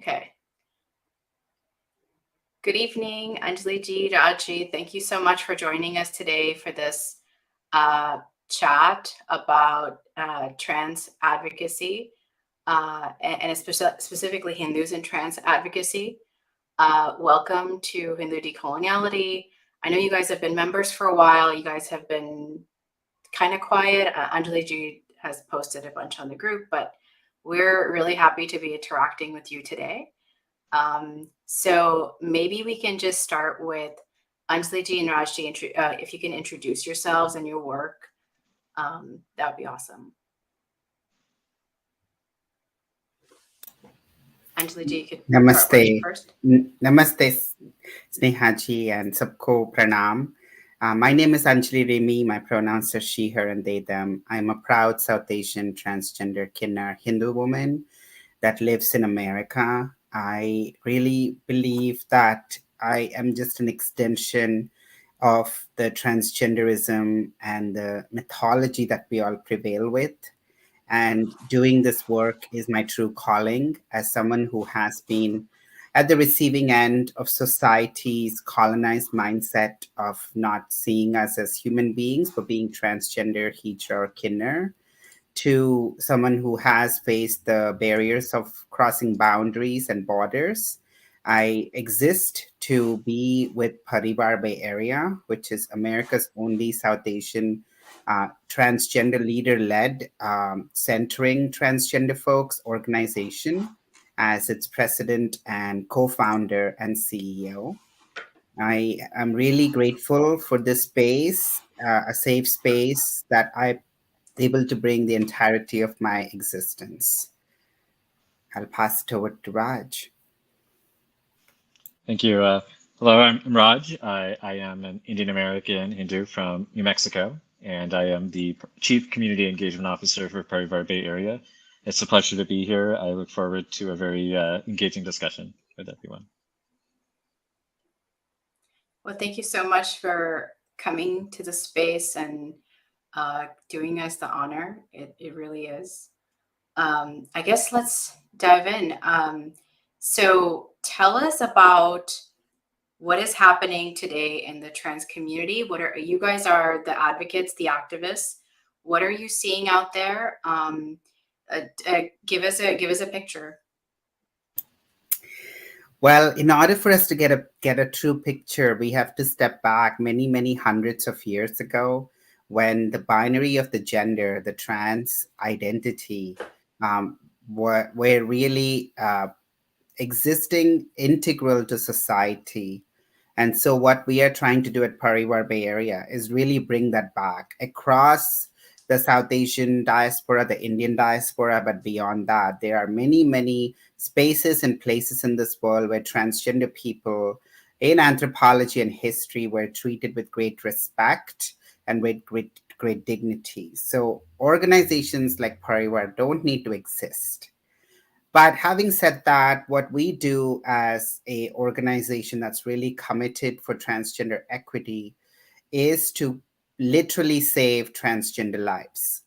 Okay. Good evening, Anjali ji, Raj ji. Thank you so much for joining us today for this chat about trans advocacy and specifically Hindus and trans advocacy. Welcome to Hindu Decoloniality. I know you guys have been members for a while. You guys have been kind of quiet. Anjali ji has posted a bunch on the group, but we're really happy to be interacting with you today. So maybe we can just start with Anjali ji and Raj ji, if you can introduce yourselves and your work, that would be awesome. Anjali ji, you could Namaste. First. Namaste, Snehaji and Sabko Pranam. My name is Anjali Rimi. My pronouns are she, her, and they, them. I'm a proud South Asian transgender Kinnar Hindu woman that lives in America. I really believe that I am just an extension of the transgenderism and the mythology that we all prevail with. And doing this work is my true calling as someone who has been at the receiving end of society's colonized mindset of not seeing us as human beings, but being transgender, hetero, or kinner, to someone who has faced the barriers of crossing boundaries and borders. I exist to be with Parivar Bay area, which is America's only South Asian transgender leader-led centering transgender folks organization as its president and co-founder and CEO. I am really grateful for this space, a safe space that I'm able to bring the entirety of my existence. I'll pass it over to Raj. Thank you. Hello, I'm Raj. I am an Indian American Hindu from New Mexico, and I am the Chief Community Engagement Officer for Parivar Bay area. It's a pleasure to be here. I look forward to a very engaging discussion with everyone. Well, thank you so much for coming to the space and doing us the honor. It really is. I guess let's dive in. So tell us about what is happening today in the trans community. You guys are the advocates, the activists. What are you seeing out there? Give us a picture. Well, in order for us to get a true picture, we have to step back many hundreds of years ago, when the binary of the gender, the trans identity, were really existing integral to society. And so what we are trying to do at Parivar Bay area is really bring that back across the South Asian diaspora, the Indian diaspora, but beyond that, there are many spaces and places in this world where transgender people in anthropology and history were treated with great respect and with great dignity. So organizations like Parivar don't need to exist. But having said that, what we do as a organization that's really committed for transgender equity is to literally save transgender lives.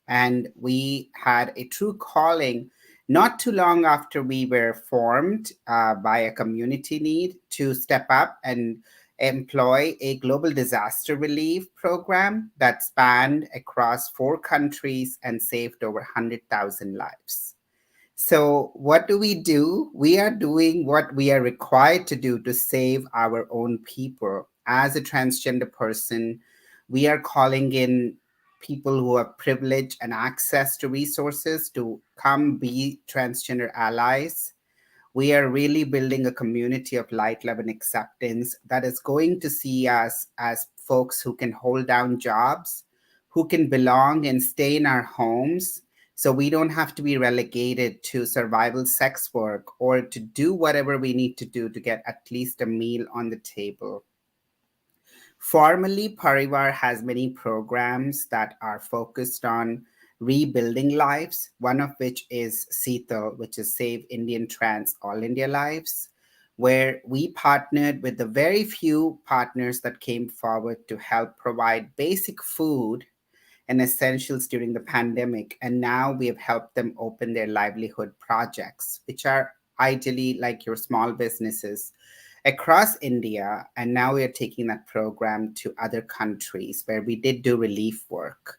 And we had a true calling not too long after we were formed by a community need to step up and employ a global disaster relief program that spanned across 4 countries and saved over 100,000 lives. So what do? We are doing what we are required to do to save our own people. As a transgender person, we are calling in people who have privilege and access to resources to come be transgender allies. We are really building a community of light, love, and acceptance that is going to see us as folks who can hold down jobs, who can belong and stay in our homes, so we don't have to be relegated to survival sex work or to do whatever we need to do to get at least a meal on the table. Formally, Parivar has many programs that are focused on rebuilding lives, one of which is SETAL, which is Save Indian Trans All India Lives, where we partnered with the very few partners that came forward to help provide basic food and essentials during the pandemic. And now we have helped them open their livelihood projects, which are ideally like your small businesses across India. And now we are taking that program to other countries where we did do relief work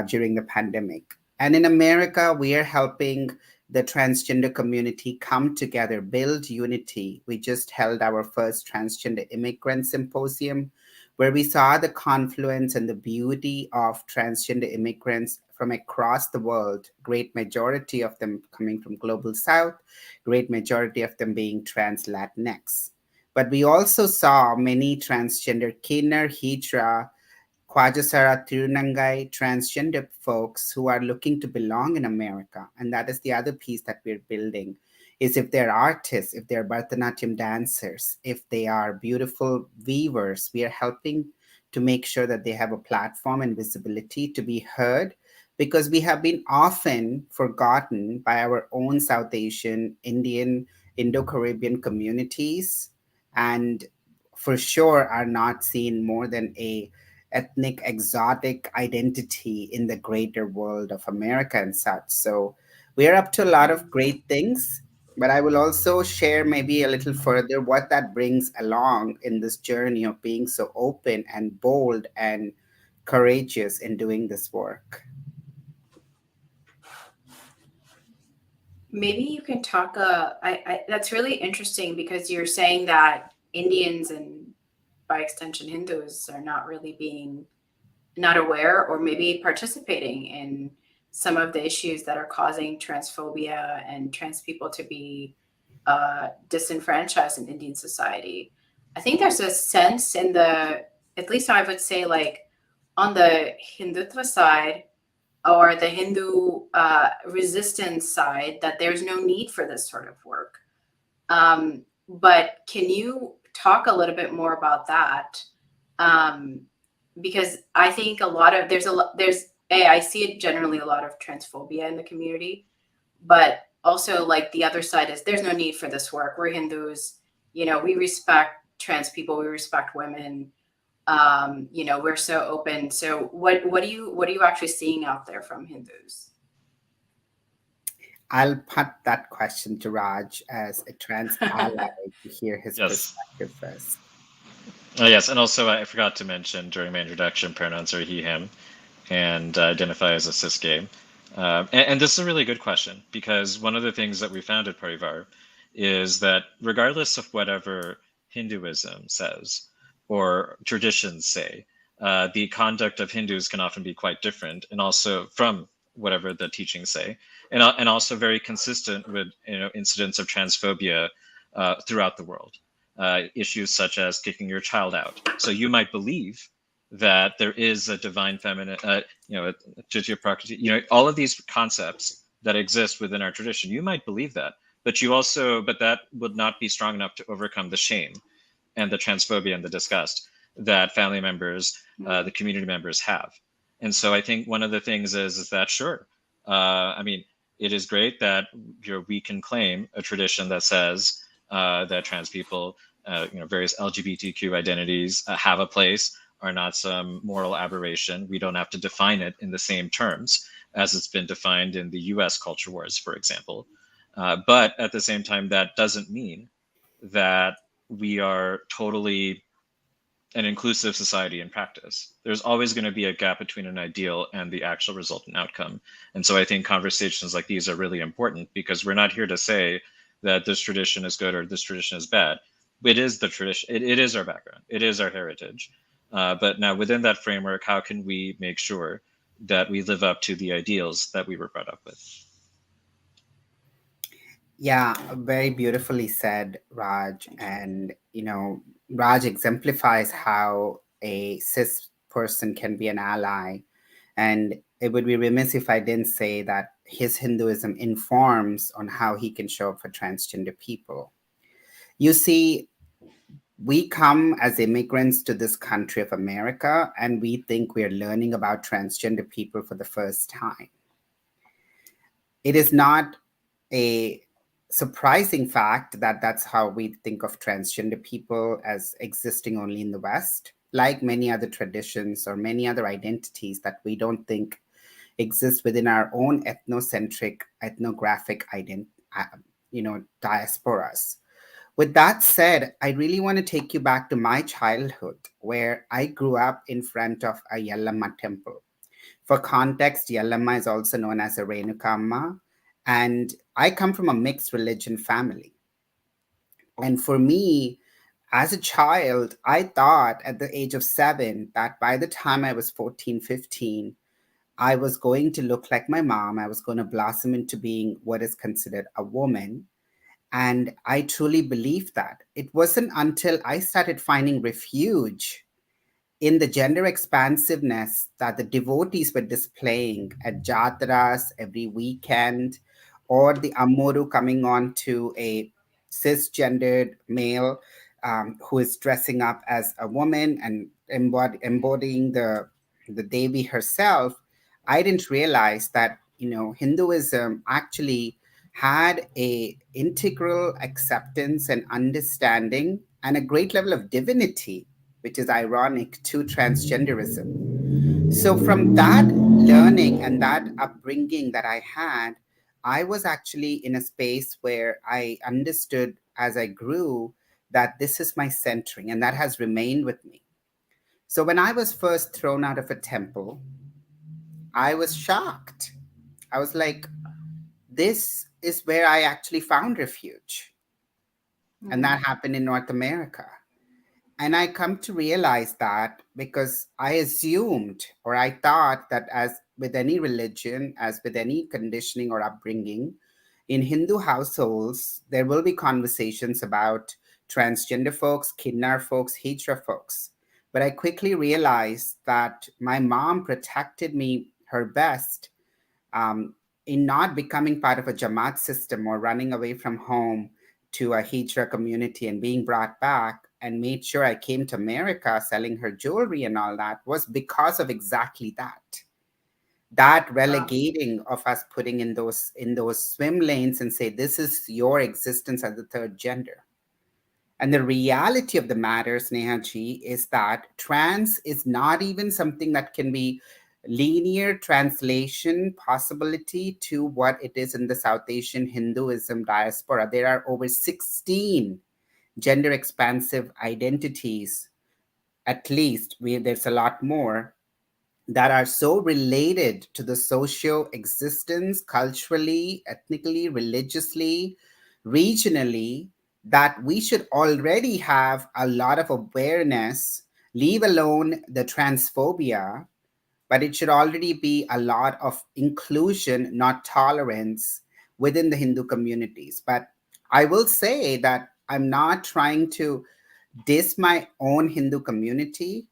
during the pandemic. And in America, we are helping the transgender community come together, build unity. We just held our first transgender immigrant symposium where we saw the confluence and the beauty of transgender immigrants from across the world, great majority of them coming from global south, great majority of them being trans Latinx. But we also saw many transgender Kinnar, Hijra, Kwajasara, Tirunangai, transgender folks who are looking to belong in America. And that is the other piece that we're building is if they're artists, if they're Bharatanatyam dancers, if they are beautiful weavers, we are helping to make sure that they have a platform and visibility to be heard because we have been often forgotten by our own South Asian, Indian, Indo-Caribbean communities and for sure are not seen more than a ethnic exotic identity in the greater world of America and such. So we are up to a lot of great things, but I will also share maybe a little further what that brings along in this journey of being so open and bold and courageous in doing this work. Maybe you can talk. That's really interesting because you're saying that Indians and by extension Hindus are not really being not aware or maybe participating in some of the issues that are causing transphobia and trans people to be disenfranchised in Indian society. I think there's a sense in the, at least I would say, like on the Hindutva side or the Hindu resistance side, that there's no need for this sort of work. But can you talk a little bit more about that? Because I think a lot of I see it generally a lot of transphobia in the community, but also like the other side is there's no need for this work. We're Hindus, we respect trans people, we respect women, we're so open. So what are you actually seeing out there from Hindus? I'll put that question to Raj as a trans ally to hear his Yes. perspective first. Yes, and also I forgot to mention during my introduction, pronouns are he, him, and identify as a cis gay. And this is a really good question because one of the things that we found at Parivar is that regardless of whatever Hinduism says or traditions say, the conduct of Hindus can often be quite different, and also from whatever the teachings say, and also very consistent with incidents of transphobia throughout the world. Issues such as kicking your child out. So you might believe that there is a divine feminine, Tritiya Prakriti, all of these concepts that exist within our tradition. You might believe that, but that would not be strong enough to overcome the shame and the transphobia and the disgust that family members, the community members have. And so I think one of the things is that sure, it is great that we can claim a tradition that says that trans people, various LGBTQ identities have a place, are not some moral aberration. We don't have to define it in the same terms as it's been defined in the US culture wars, for example. But at the same time, that doesn't mean that we are totally an inclusive society in practice. There's always going to be a gap between an ideal and the actual resultant outcome. And so I think conversations like these are really important because we're not here to say that this tradition is good or this tradition is bad. It is the tradition. It is our background. It is our heritage. But now within that framework, how can we make sure that we live up to the ideals that we were brought up with? Yeah, very beautifully said, Raj. And, Raj exemplifies how a cis person can be an ally. And it would be remiss if I didn't say that his Hinduism informs on how he can show up for transgender people. You see, we come as immigrants to this country of America, and we think we're learning about transgender people for the first time. It is not a surprising fact that that's how we think of transgender people as existing only in the West, like many other traditions or many other identities that we don't think exist within our own ethnocentric, ethnographic diasporas. With that said, I really want to take you back to my childhood, where I grew up in front of a Yellamma temple. For context, Yellamma is also known as a Renukamma, and I come from a mixed religion family. And for me, as a child, I thought at the age of 7 that by the time I was 14, 15, I was going to look like my mom. I was going to blossom into being what is considered a woman. And I truly believed that. It wasn't until I started finding refuge in the gender expansiveness that the devotees were displaying at jatras every weekend, or the Ammoru coming on to a cisgendered male who is dressing up as a woman and embodying the Devi herself. I didn't realize that Hinduism actually had a integral acceptance and understanding and a great level of divinity, which is ironic, to transgenderism. So, from that learning and that upbringing that I had, I was actually in a space where I understood as I grew that this is my centering, and that has remained with me. So, when I was first thrown out of a temple, I was shocked. I was like, this is where I actually found refuge. And that happened in North America. And I come to realize that because I assumed or I thought that, as with any religion, as with any conditioning or upbringing, in Hindu households, there will be conversations about transgender folks, Kinnar folks, Hijra folks. But I quickly realized that my mom protected me her best um, in not becoming part of a Jamaat system or running away from home to a Hijra community and being brought back, and made sure I came to America selling her jewelry and all that, was because of exactly that relegating of us putting in those swim lanes and say, this is your existence as the third gender. And the reality of the matter, Snehaji, is that trans is not even something that can be linear translation possibility to what it is in the South Asian Hinduism diaspora. There are over 16 gender expansive identities, at least. There's a lot more that are so related to the socio existence, culturally, ethnically, religiously, regionally, that we should already have a lot of awareness, leave alone the transphobia, but it should already be a lot of inclusion, not tolerance, within the Hindu communities. But I will say that I'm not trying to diss my own Hindu community,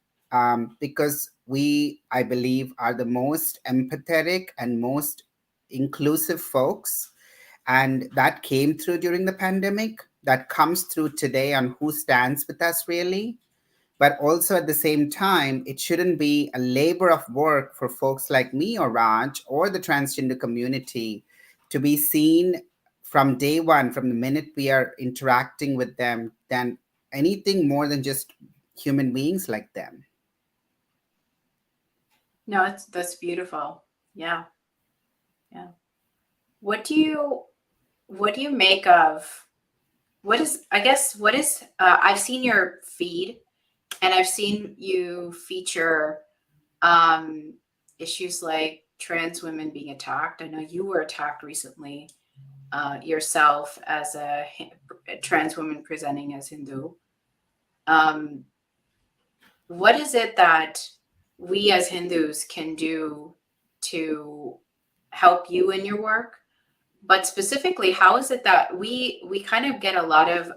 because we, I believe, are the most empathetic and most inclusive folks. And that came through during the pandemic, that comes through today on who stands with us really. But also at the same time, it shouldn't be a labor of work for folks like me or Raj or the transgender community to be seen from day one, from the minute we are interacting with them, than anything more than just human beings like them. No, that's beautiful. Yeah. Yeah. What do you make of I've seen your feed, and I've seen you feature issues like trans women being attacked. I know you were attacked recently yourself as a trans woman presenting as Hindu. What is it that we as Hindus can do to help you in your work? But specifically, how is it that we kind of get a lot of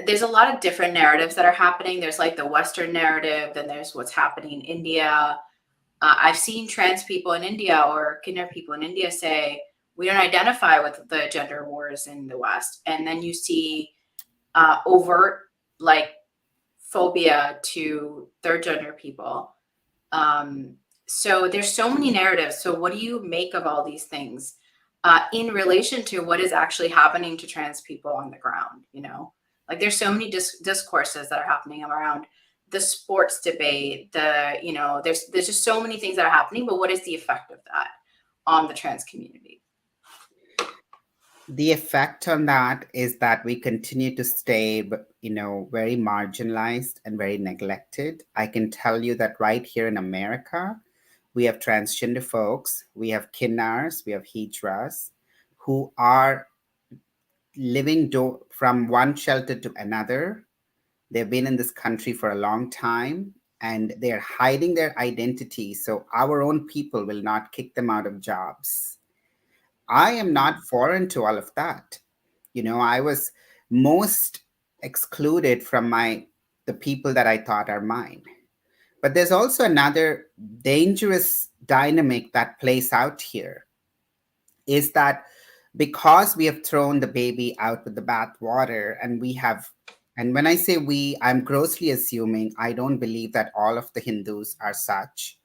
there's a lot of different narratives that are happening. There's like the Western narrative, then there's what's happening in India. I've seen trans people in India or Kinnar people in India say, we don't identify with the gender wars in the West. And then you see overt like phobia to third gender people. So there's so many narratives. So what do you make of all these things in relation to what is actually happening to trans people on the ground? Like there's so many discourses that are happening around the sports debate, there's just so many things that are happening, but what is the effect of that on the trans community? The effect on that is that we continue to stay, very marginalized and very neglected. I can tell you that right here in America, we have transgender folks, we have Kinnars, we have Hijras, who are living from one shelter to another. They've been in this country for a long time and they're hiding their identity so our own people will not kick them out of jobs. I am not foreign to all of that. I was most excluded from the people that I thought are mine. But there's also another dangerous dynamic that plays out here is that because we have thrown the baby out with the bathwater and when I say we, I'm grossly assuming, I don't believe that all of the Hindus are such,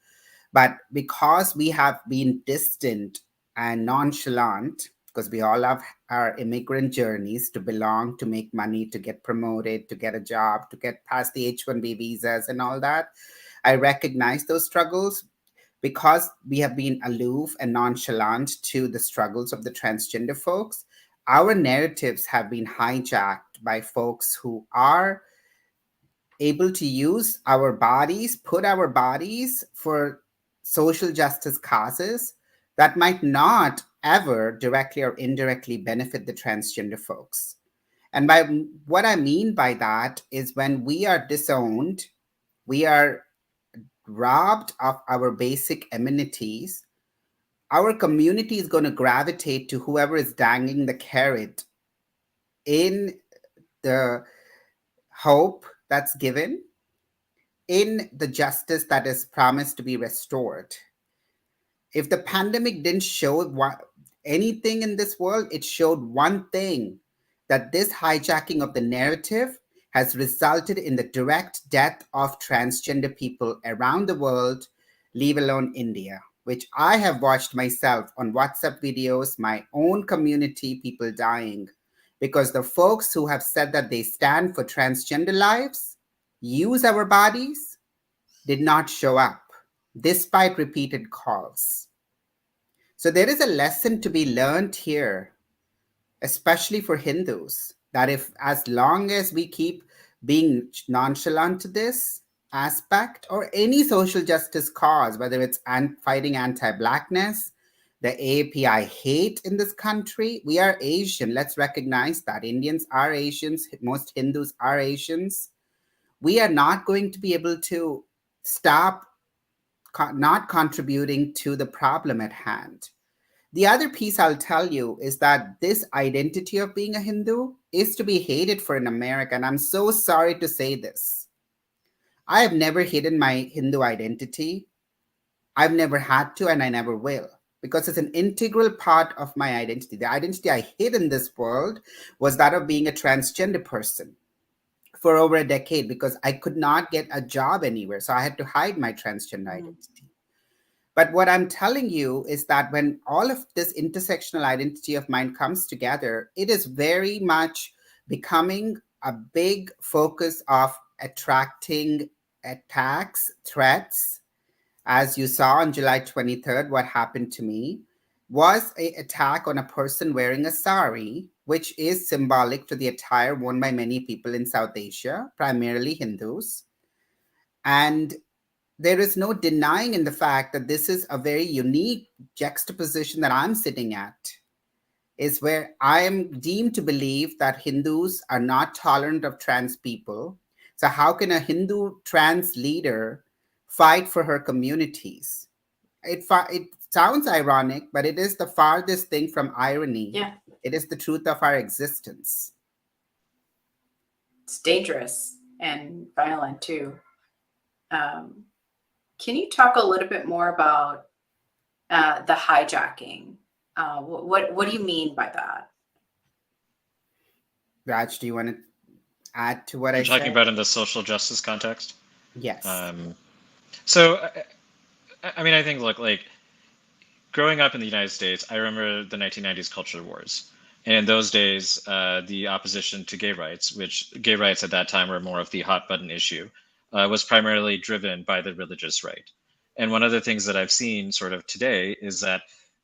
but because we have been distant and nonchalant, because we all have our immigrant journeys to belong, to make money, to get promoted, to get a job, to get past the H-1B visas and all that, I recognize those struggles. Because we have been aloof and nonchalant to the struggles of the transgender folks, our narratives have been hijacked by folks who are able to use our bodies, put our bodies for social justice causes that might not ever directly or indirectly benefit the transgender folks. And by what I mean by that is when we are disowned, we are robbed of our basic amenities, our community is going to gravitate to whoever is dangling the carrot in the hope that's given, in the justice that is promised to be restored. If the pandemic didn't show anything in this world, it showed one thing, that this hijacking of the narrative has resulted in the direct death of transgender people around the world, leave alone India, which I have watched myself on WhatsApp videos, my own community, people dying, because the folks who have said that they stand for transgender lives, use our bodies, did not show up, despite repeated calls. So there is a lesson to be learned here, especially for Hindus, that if as long as we keep being nonchalant to this aspect or any social justice cause, whether it's fighting anti-Blackness, the API hate in this country, we are Asian. Let's recognize that. Indians are Asians. Most Hindus are Asians. We are not going to be able to stop not contributing to the problem at hand. The other piece I'll tell you is that this identity of being a Hindu is to be hated for in America. And I'm so sorry to say this. I have never hidden my Hindu identity. I've never had to, and I never will, because it's an integral part of my identity. The identity I hid in this world was that of being a transgender person for over a decade because I could not get a job anywhere. So I had to hide my transgender identity. But what I'm telling you is that when all of this intersectional identity of mine comes together, it is very much becoming a big focus of attracting attacks, threats. As you saw on July 23rd, what happened to me was an attack on a person wearing a sari, which is symbolic to the attire worn by many people in South Asia, primarily Hindus. And there is no denying in the fact that this is a very unique juxtaposition that I'm sitting at, is where I am deemed to believe that Hindus are not tolerant of trans people. So how can a Hindu trans leader fight for her communities? It sounds ironic, but it is the farthest thing from irony. Yeah. It is the truth of our existence. It's dangerous and violent too. Can you talk a little bit more about the hijacking? What do you mean by that? Raj, do you want to add to what I said? You're talking about in the social justice context? Yes. So, I mean, I think, look, like, growing up in the United States, I remember the 1990s culture wars. And in those days, the opposition to gay rights, which gay rights at that time were more of the hot button issue, was primarily driven by the religious right. And one of the things that I've seen sort of today is that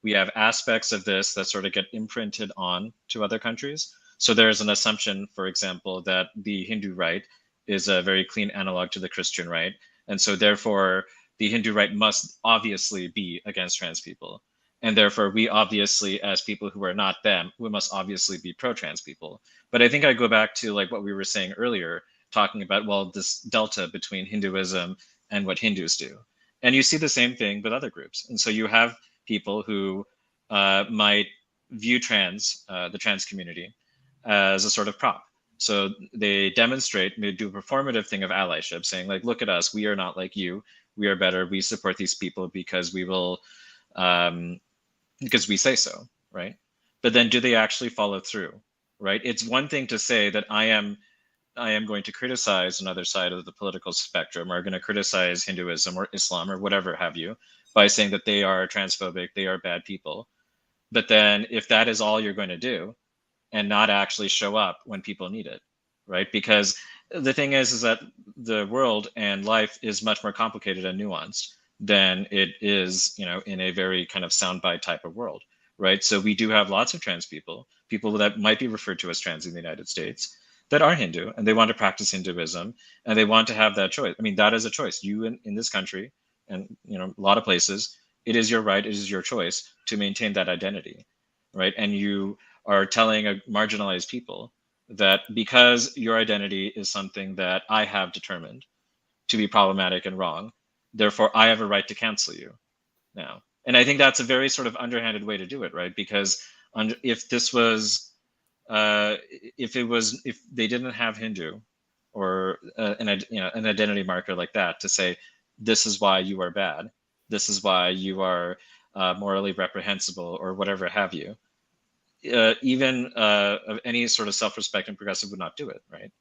we have aspects of this that sort of get imprinted on to other countries. So there's an assumption, for example, that the Hindu right is a very clean analog to the Christian right. And so therefore, the Hindu right must obviously be against trans people. And therefore, we obviously, as people who are not them, we must obviously be pro-trans people. But I think I go back to like what we were saying earlier, talking about, well, this delta between Hinduism and what Hindus do. And you see the same thing with other groups. And so you have people who might view the trans community as a sort of prop. So they demonstrate, they do a performative thing of allyship, saying like, look at us, we are not like you, we are better, we support these people because we will, because we say so, right? But then do they actually follow through, right? It's one thing to say that I am going to criticize another side of the political spectrum, or going to criticize Hinduism or Islam or whatever have you, by saying that they are transphobic, they are bad people. But then if that is all you're going to do, and not actually show up when people need it, right? Because the thing is that the world and life is much more complicated and nuanced than it is, in a very kind of soundbite type of world, right? So we do have lots of trans people that might be referred to as trans in the United States, that are Hindu and they want to practice Hinduism and they want to have that choice. I mean, that is a choice. You in this country and a lot of places, it is your right, it is your choice to maintain that identity, right? And you are telling a marginalized people that because your identity is something that I have determined to be problematic and wrong, therefore I have a right to cancel you now. And I think that's a very sort of underhanded way to do it, right? Because if this was, if they didn't have Hindu or an identity marker like that to say, this is why you are bad, this is why you are morally reprehensible or whatever have you, even any sort of self-respect and progressive would not do it, right?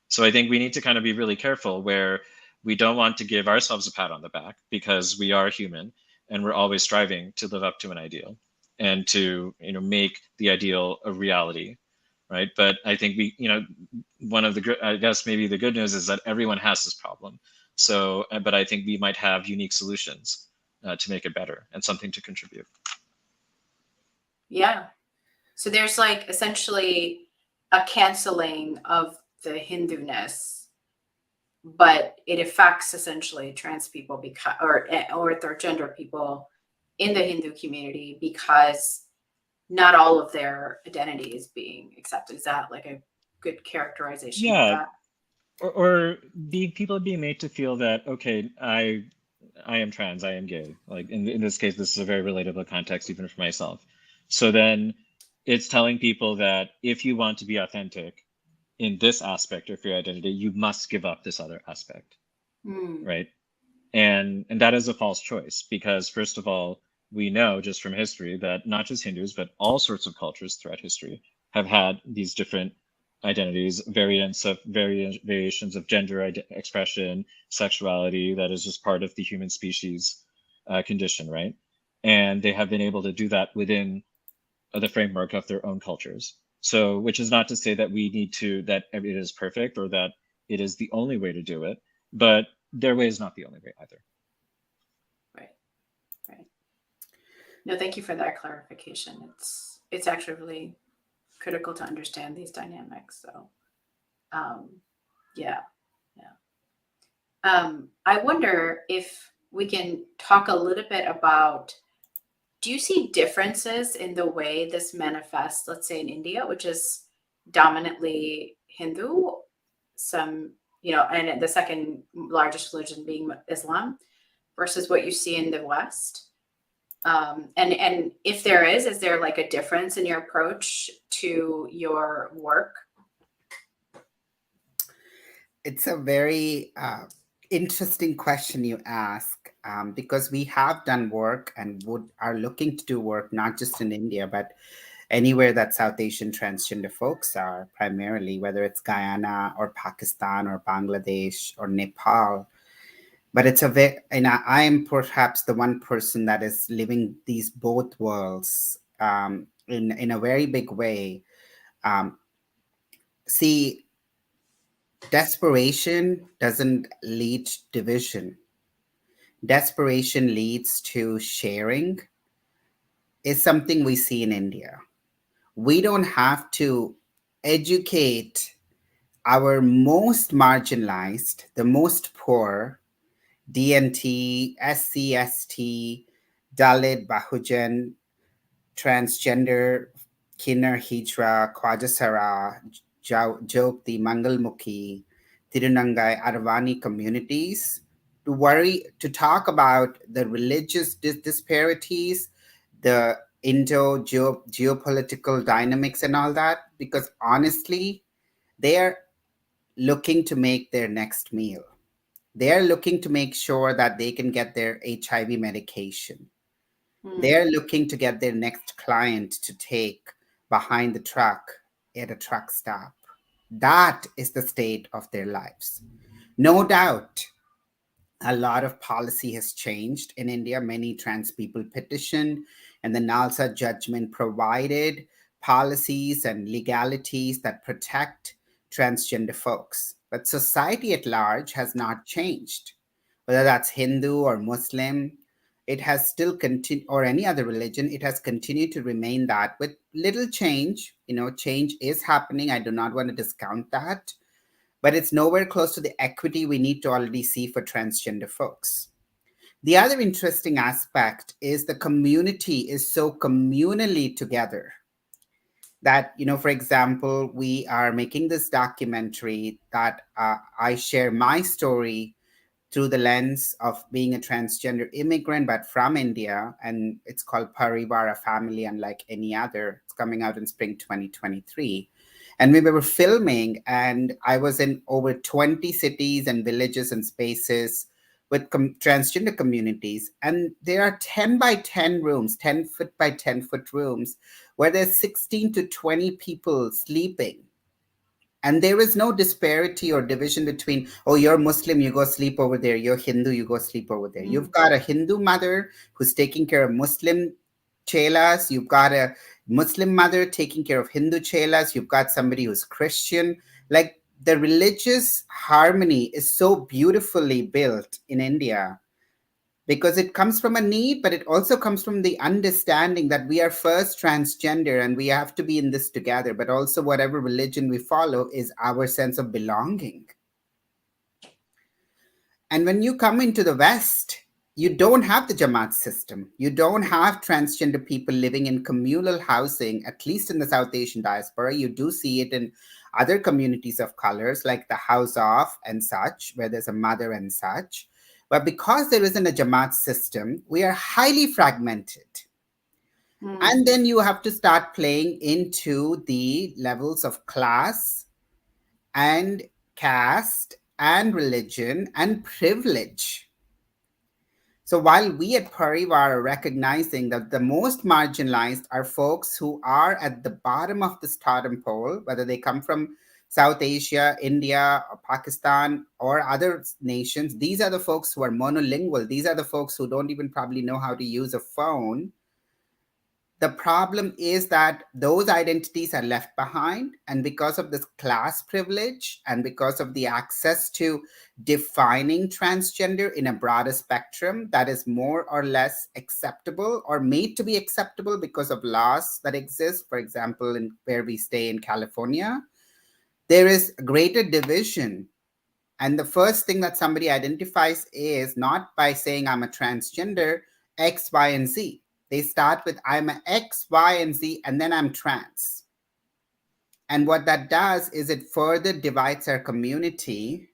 So I think we need to kind of be really careful where we don't want to give ourselves a pat on the back because we are human and we're always striving to live up to an ideal and to make the ideal a reality, right? But I think one of the, I guess maybe the good news is that everyone has this problem. So, but I think we might have unique solutions to make it better and something to contribute. Yeah. So there's like essentially a canceling of the Hindu-ness, but it affects essentially trans people because, or third gender people in the Hindu community because not all of their identity is being accepted. Is that like a good characterization of that? Or people being made to feel that, okay, I am trans, I am gay. Like in this case, this is a very relatable context even for myself. So then it's telling people that if you want to be authentic in this aspect of your identity, you must give up this other aspect, right? And that is a false choice because first of all, we know just from history that not just Hindus, but all sorts of cultures throughout history have had these different identities, variations of gender expression, sexuality, that is just part of the human species condition, right? And they have been able to do that within the framework of their own cultures. So, which is not to say that that it is perfect or that it is the only way to do it, but their way is not the only way either. Right. No, thank you for that clarification. It's actually really critical to understand these dynamics. So, yeah. I wonder if we can talk a little bit about, do you see differences in the way this manifests, let's say in India, which is dominantly Hindu, and the second largest religion being Islam, versus what you see in the West? And if there is there like a difference in your approach to your work? It's a very interesting question you ask, because we have done work and are looking to do work not just in India, but anywhere that South Asian transgender folks are, primarily, whether it's Guyana or Pakistan or Bangladesh or Nepal. But it's and I am perhaps the one person that is living these both worlds in a very big way. See, desperation doesn't lead to division. Desperation leads to sharing. is something we see in India. We don't have to educate our most marginalized, the most poor, DNT, SC, ST, Dalit, Bahujan, transgender, Kinnar, Hijra, Kwajasara, Jokti, Mangalmukhi, Tirunangai, Aravani communities to talk about the religious disparities, the geopolitical dynamics and all that, because honestly, they are looking to make their next meal. They are looking to make sure that they can get their HIV medication. They're looking to get their next client to take behind the truck at a truck stop. That is the state of their lives. No doubt, a lot of policy has changed in India. Many trans people petitioned, and the NALSA judgment provided policies and legalities that protect transgender folks. But society at large has not changed. Whether that's Hindu or Muslim, it has still continued, or any other religion, it has continued to remain that with little change. Change is happening. I do not want to discount that, but it's nowhere close to the equity we need to already see for transgender folks. The other interesting aspect is the community is so communally together that, for example, we are making this documentary that I share my story through the lens of being a transgender immigrant, but from India. And it's called Parivar, a family unlike any other. It's coming out in spring 2023. And we were filming, and I was in over 20 cities and villages and spaces with transgender communities. And there are 10 by 10 rooms, 10 foot by 10 foot rooms, where there's 16 to 20 people sleeping. And there is no disparity or division between, oh, you're Muslim, you go sleep over there. You're Hindu, you go sleep over there. You've got a Hindu mother who's taking care of Muslim chelas. You've got a Muslim mother taking care of Hindu chelas. You've got somebody who's Christian. Like, the religious harmony is so beautifully built in India, because it comes from a need, but it also comes from the understanding that we are first transgender and we have to be in this together, but also whatever religion we follow is our sense of belonging. And when you come into the West, you don't have the Jamaat system. You don't have transgender people living in communal housing, at least in the South Asian diaspora. You do see it in other communities of colors, like the House of and such, where there's a mother and such. But because there isn't a Jamaat system, we are highly fragmented. And then you have to start playing into the levels of class and caste and religion and privilege. So while we at Parivar are recognizing that the most marginalized are folks who are at the bottom of the totem pole, whether they come from South Asia, India, or Pakistan, or other nations, these are the folks who are monolingual. These are the folks who don't even probably know how to use a phone. The problem is that those identities are left behind. And because of this class privilege and because of the access to defining transgender in a broader spectrum that is more or less acceptable or made to be acceptable because of laws that exist, for example, in where we stay in California, there is greater division. And the first thing that somebody identifies is not by saying I'm a transgender, X, Y, and Z. They start with I'm an X, Y, and Z, and then I'm trans. And what that does is it further divides our community.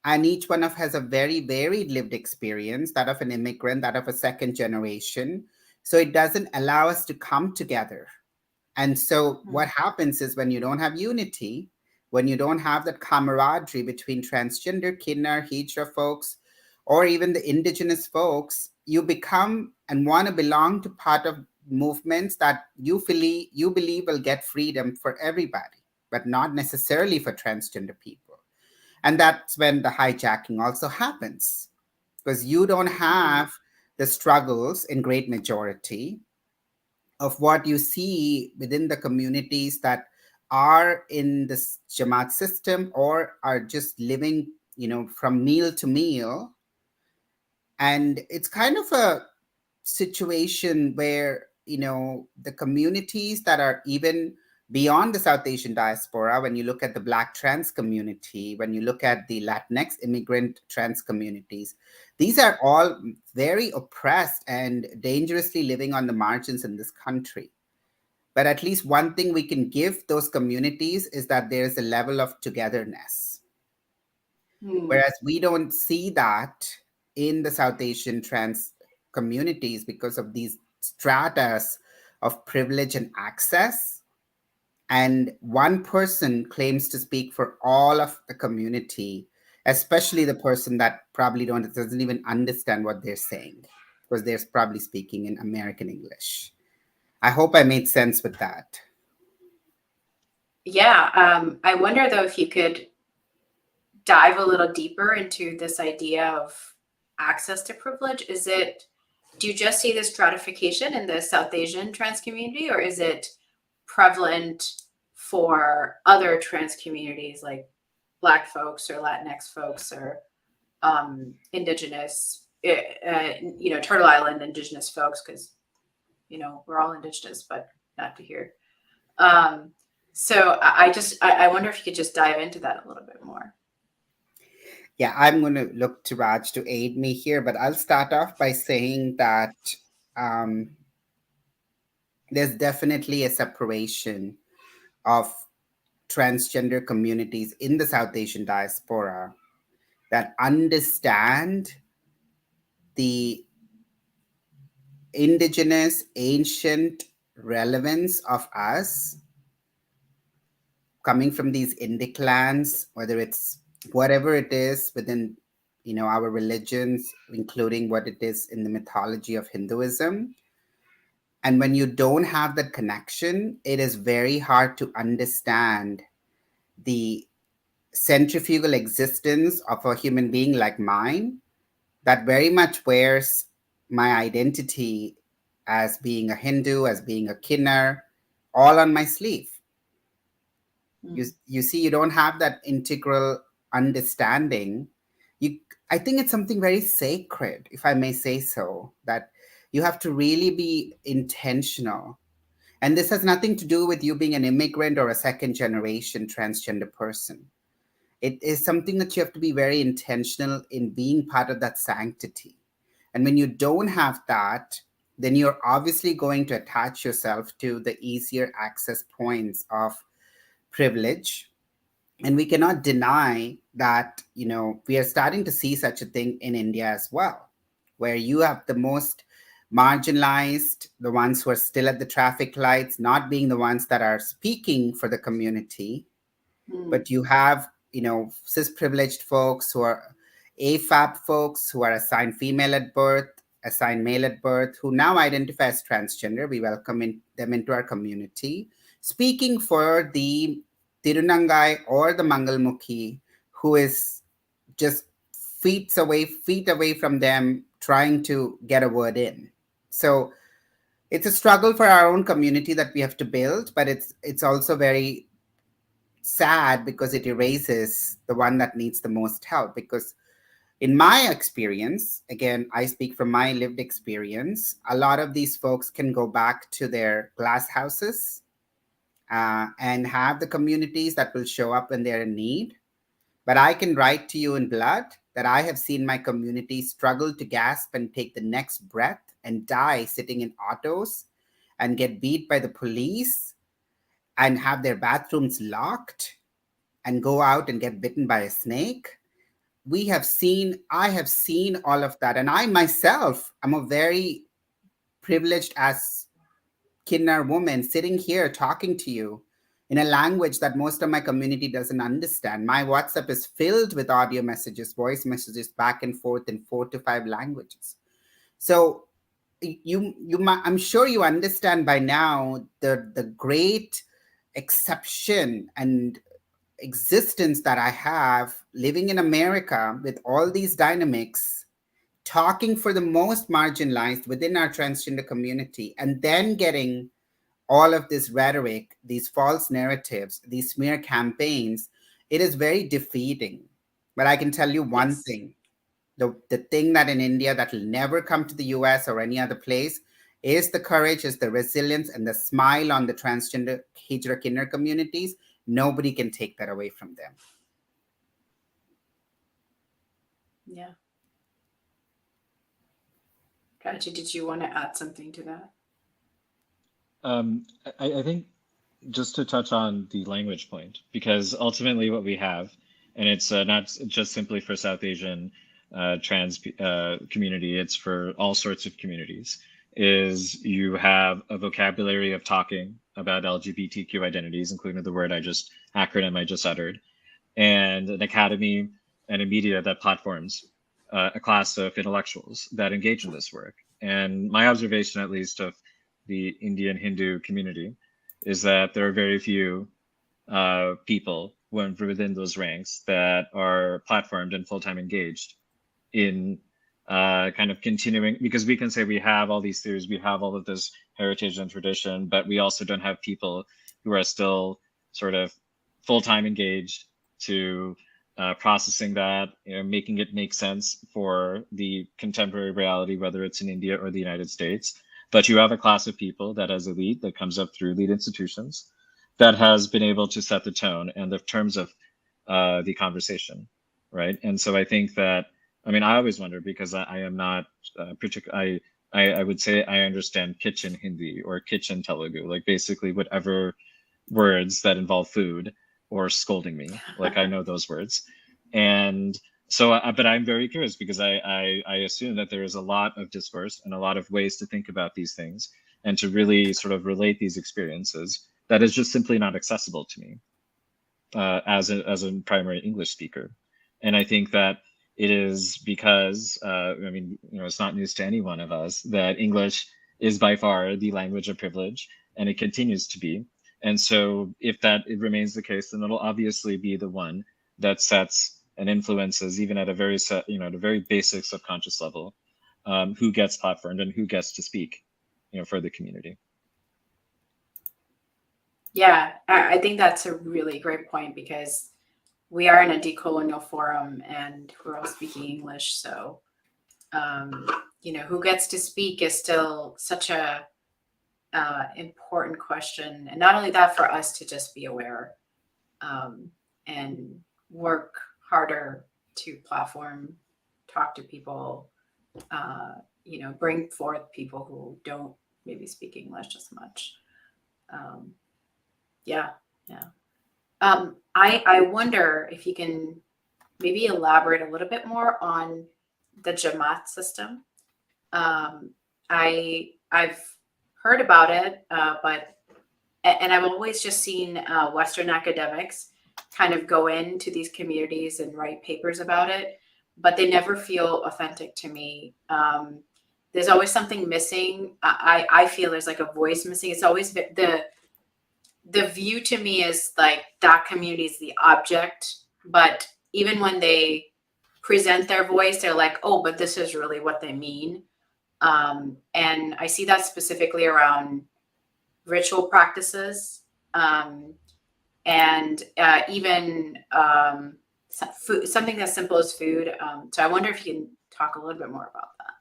And each one of us has a very varied lived experience, that of an immigrant, that of a second generation. So it doesn't allow us to come together. And so what happens is when you don't have unity, when you don't have that camaraderie between transgender, Kinnar, Hijra folks, or even the indigenous folks, you become and want to belong to part of movements that you believe will get freedom for everybody, but not necessarily for transgender people. And that's when the hijacking also happens, because you don't have the struggles in great majority of what you see within the communities that are in the Jamaat system or are just living, from meal to meal. And it's kind of a situation where the communities that are even beyond the South Asian diaspora, when you look at the Black trans community, when you look at the Latinx immigrant trans communities, these are all very oppressed and dangerously living on the margins in this country. But at least one thing we can give those communities is that there's a level of togetherness. Whereas we don't see that in the South Asian trans communities because of these stratas of privilege and access. And one person claims to speak for all of the community, especially the person that probably doesn't even understand what they're saying because they're probably speaking in American English. I hope I made sense with that. Yeah. I wonder, though, if you could dive a little deeper into this idea of access to privilege. Do you just see this stratification in the South Asian trans community, or is it prevalent for other trans communities like Black folks or Latinx folks or Indigenous, Turtle Island Indigenous folks? Because, we're all Indigenous, but not to here. So I wonder if you could just dive into that a little bit more. Yeah, I'm going to look to Raj to aid me here, but I'll start off by saying that there's definitely a separation of transgender communities in the South Asian diaspora that understand the indigenous, ancient relevance of us coming from these Indic lands, whether it's whatever it is within our religions, including what it is in the mythology of Hinduism. And when you don't have that connection, it is very hard to understand the centrifugal existence of a human being like mine that very much wears my identity as being a Hindu, as being a Kinnar, all on my sleeve. You see, you don't have that integral understanding. I think it's something very sacred, if I may say so, that you have to really be intentional. And this has nothing to do with you being an immigrant or a second generation transgender person. It is something that you have to be very intentional in being part of that sanctity. And when you don't have that, then you're obviously going to attach yourself to the easier access points of privilege. And we cannot deny that, we are starting to see such a thing in India as well, where you have the most marginalized, the ones who are still at the traffic lights, not being the ones that are speaking for the community, but you have, cis privileged folks who are AFAB folks who are assigned female at birth, assigned male at birth, who now identify as transgender. We welcome them into our community, speaking for the Tirunangai or the Mangalmukhi, who is just feet away from them, trying to get a word in. So it's a struggle for our own community that we have to build, but it's also very sad because it erases the one that needs the most help. Because in my experience, again, I speak from my lived experience, a lot of these folks can go back to their glass houses and have the communities that will show up when they're in need. But I can write to you in blood that I have seen my community struggle to gasp and take the next breath and die sitting in autos and get beat by the police and have their bathrooms locked and go out and get bitten by a snake. I have seen all of that. And I myself am a very privileged as Kinnar woman sitting here talking to you in a language that most of my community doesn't understand. My WhatsApp is filled with audio messages, voice messages back and forth in 4 to 5 languages. So I'm sure you understand by now the great exception and existence that I have living in America with all these dynamics, talking for the most marginalized within our transgender community, and then getting all of this rhetoric, these false narratives, these smear campaigns. It is very defeating. But I can tell you one thing. The thing that in India that will never come to the US or any other place is the courage, is the resilience, and the smile on the transgender Hijra Kinnar communities. Nobody can take that away from them. Yeah. Raji, did you want to add something to that? I think just to touch on the language point, because ultimately what we have, and it's not just simply for South Asian trans community, it's for all sorts of communities, is you have a vocabulary of talking about LGBTQ identities, including the acronym I just uttered, and an academy and a media that platforms a class of intellectuals that engage in this work. And my observation, at least, of the Indian Hindu community is that there are very few people within those ranks that are platformed and full-time engaged in kind of continuing, because we can say we have all these theories, we have all of this heritage and tradition, but we also don't have people who are still sort of full-time engaged to processing that, making it make sense for the contemporary reality, whether it's in India or the United States. But you have a class of people that has elite that comes up through elite institutions that has been able to set the tone and the terms of the conversation, right? And so I think that, I mean, I always wonder, because I am not I would say I understand kitchen Hindi or kitchen Telugu, like basically whatever words that involve food or scolding me, like I know those words. And so, but I'm very curious, because I assume that there is a lot of discourse and a lot of ways to think about these things and to really sort of relate these experiences that is just simply not accessible to me as a primary English speaker. And I think that it is because, I mean, it's not news to any one of us that English is by far the language of privilege, and it continues to be. And so if it remains the case, then it'll obviously be the one that sets and influences, even at a very at a very basic subconscious level, who gets platformed and who gets to speak, for the community. Yeah, I think that's a really great point, because we are in a decolonial forum and we're all speaking English. So, who gets to speak is still such a important question. And not only that, for us to just be aware and work harder to platform, talk to people, bring forth people who don't maybe speak English as much. Yeah. I wonder if you can maybe elaborate a little bit more on the Jamaat system. I've heard about it, and I've always just seen Western academics kind of go into these communities and write papers about it, but they never feel authentic to me. There's always something missing. I feel there's like a voice missing. It's always the view to me is like that community is the object, but even when they present their voice, they're like, oh, but this is really what they mean. And I see that specifically around ritual practices, and even food, something as simple as food. So I wonder if you can talk a little bit more about that.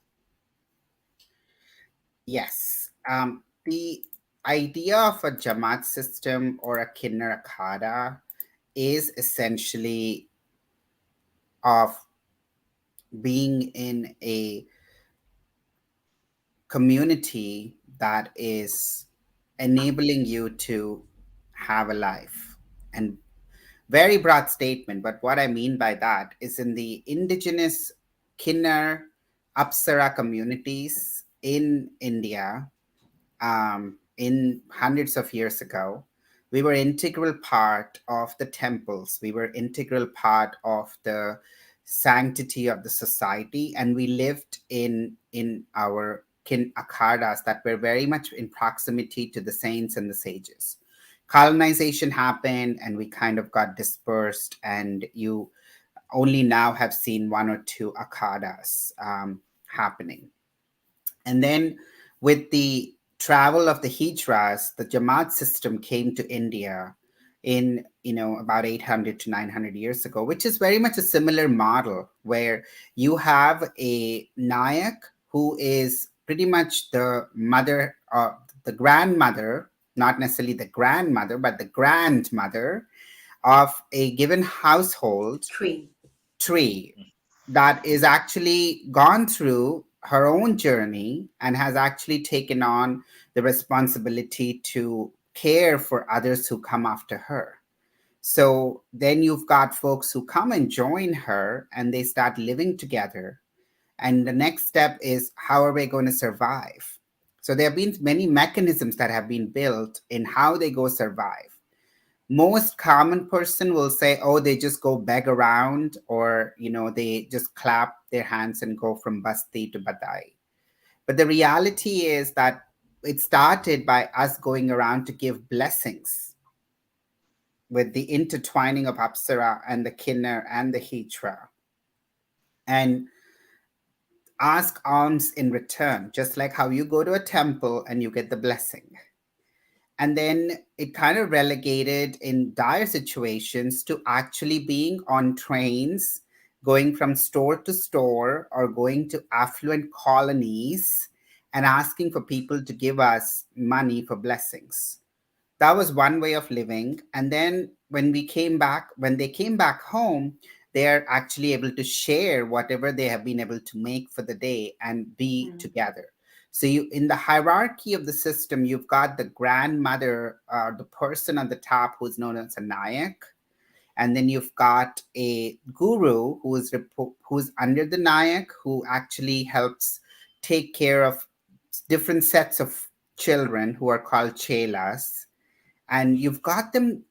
Yes. The idea of a Jamaat system or a Kinnar Akhada is essentially of being in a community that is enabling you to have a life. And very broad statement, but what I mean by that is in the indigenous Kinnar Apsara communities in India, in hundreds of years ago, we were integral part of the temples. We were integral part of the sanctity of the society, and we lived in our kin akhadas that were very much in proximity to the saints and the sages. Colonization happened, and we kind of got dispersed, and you only now have seen one or two akhadas happening. And then with the travel of the Hijras, the Jamaat system came to India in about 800 to 900 years ago, which is very much a similar model where you have a Nayak who is pretty much the mother, the grandmother, not necessarily the grandmother, but the grandmother of a given household tree that is actually gone through her own journey and has actually taken on the responsibility to care for others who come after her. So then you've got folks who come and join her and they start living together. And the next step is, how are we going to survive? So there have been many mechanisms that have been built in how they go survive. Most common person will say, oh, they just go beg around, or, they just clap their hands and go from basti to badai. But the reality is that it started by us going around to give blessings with the intertwining of Apsara and the Kinnar and the Hijra, and ask alms in return, just like how you go to a temple and you get the blessing. And then it kind of relegated in dire situations to actually being on trains, going from store to store, or going to affluent colonies and asking for people to give us money for blessings. That was one way of living. And then when they came back home, they're actually able to share whatever they have been able to make for the day and be together. So in the hierarchy of the system, you've got the grandmother, the person on the top who's known as a Nayak. And then you've got a guru who's under the Nayak, who actually helps take care of different sets of children who are called chelas. And you've got them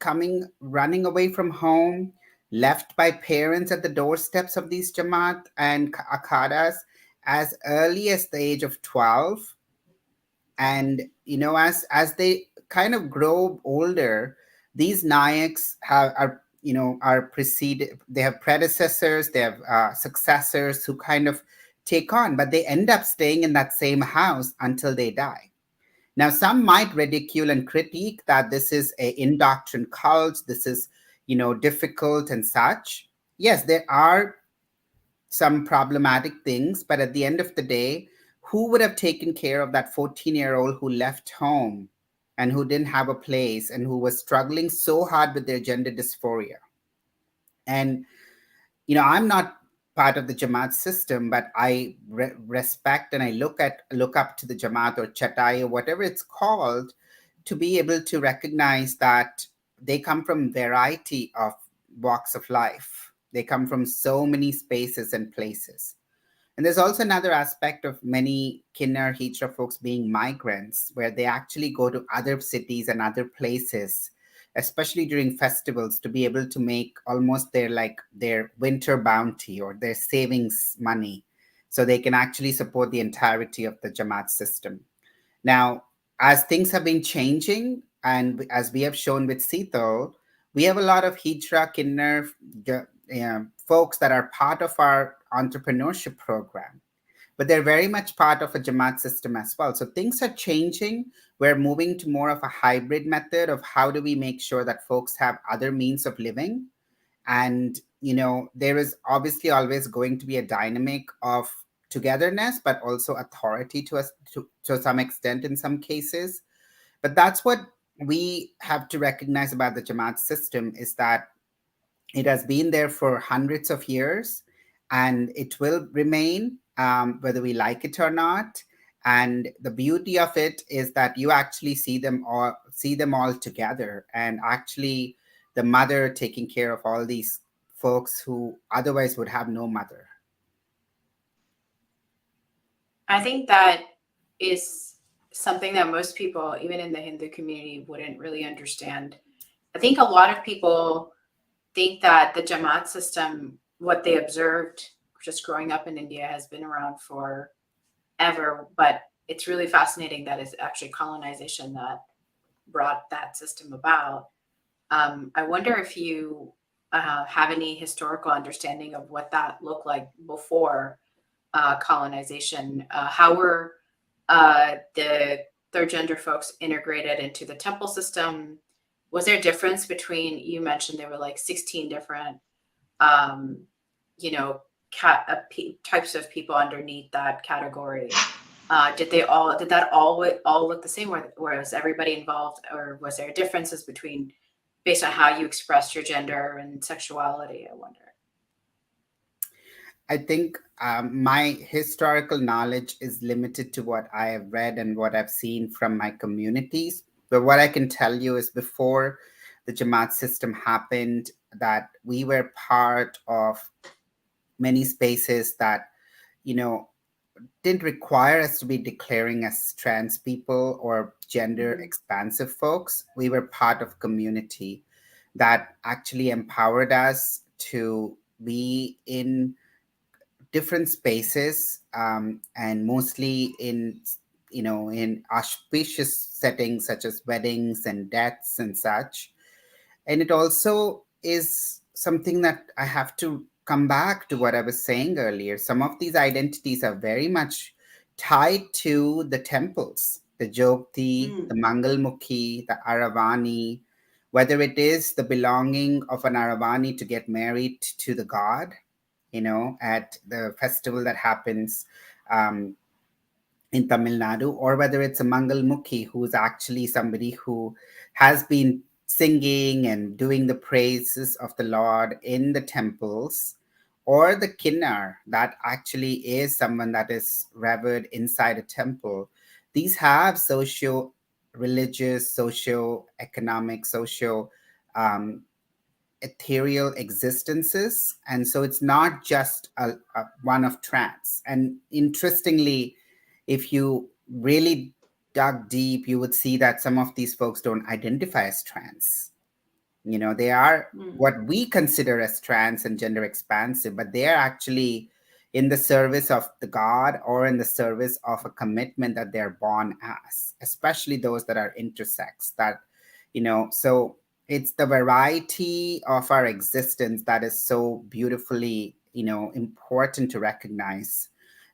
running away from home, left by parents at the doorsteps of these Jamaat and Akhadas as early as the age of 12. And, as they kind of grow older, these Nayaks are preceded, they have predecessors, they have successors who kind of take on, but they end up staying in that same house until they die. Now, some might ridicule and critique that this is an indoctrined cult, this is, difficult and such. Yes, there are some problematic things, but at the end of the day, who would have taken care of that 14-year-old who left home and who didn't have a place and who was struggling so hard with their gender dysphoria? And, I'm not part of the Jamaat system, but I respect and I look up to the Jamaat or Chatai or whatever it's called, to be able to recognize that they come from variety of walks of life. They come from so many spaces and places. And there's also another aspect of many Kinnar Hijra folks being migrants, where they actually go to other cities and other places, especially during festivals, to be able to make almost their winter bounty or their savings money, so they can actually support the entirety of the Jamaat system. Now, as things have been changing, and as we have shown with Sito, we have a lot of Hijra Kinnar folks that are part of our entrepreneurship program, but they're very much part of a Jamaat system as well. So things are changing. We're moving to more of a hybrid method of how do we make sure that folks have other means of living. And, there is obviously always going to be a dynamic of togetherness, but also authority to some extent in some cases. But that's what we have to recognize about the Jamaat system, is that it has been there for hundreds of years, and it will remain, whether we like it or not. And the beauty of it is that you actually see them all together, and actually the mother taking care of all these folks who otherwise would have no mother. I think that is something that most people, even in the Hindu community, wouldn't really understand. I think a lot of people think that the Jamaat system, what they observed just growing up in India, has been around forever. But it's really fascinating that it's actually colonization that brought that system about. I wonder if you have any historical understanding of what that looked like before colonization. How were the third gender folks integrated into the temple system? Was there a difference between, you mentioned there were like 16 different, types of people underneath that category. Did that all look the same, or was everybody involved, or was there differences between based on how you expressed your gender and sexuality? I wonder. I think my historical knowledge is limited to what I have read and what I've seen from my communities. But what I can tell you is before the Jamaat system happened, that we were part of many spaces that, you know, didn't require us to be declaring as trans people or gender expansive folks. We were part of community that actually empowered us to be in different spaces, and mostly in, in auspicious settings such as weddings and deaths and such. And it also is something that I have to come back to what I was saying earlier. Some of these identities are very much tied to the temples, the Jogti, the Mangalmukhi, the Aravani, whether it is the belonging of an Aravani to get married to the god, at the festival that happens um, in Tamil Nadu, or whether it's a Mangal Mukhi who's actually somebody who has been singing and doing the praises of the Lord in the temples, or the Kinnar that actually is someone that is revered inside a temple. These have socio religious, socio economic, socio ethereal existences, and so it's not just a one of trans. And interestingly, if you really dug deep, you would see that some of these folks don't identify as trans. They are what we consider as trans and gender expansive, but they are actually in the service of the god or in the service of a commitment that they're born as, especially those that are intersex. So it's the variety of our existence that is so beautifully, important to recognize.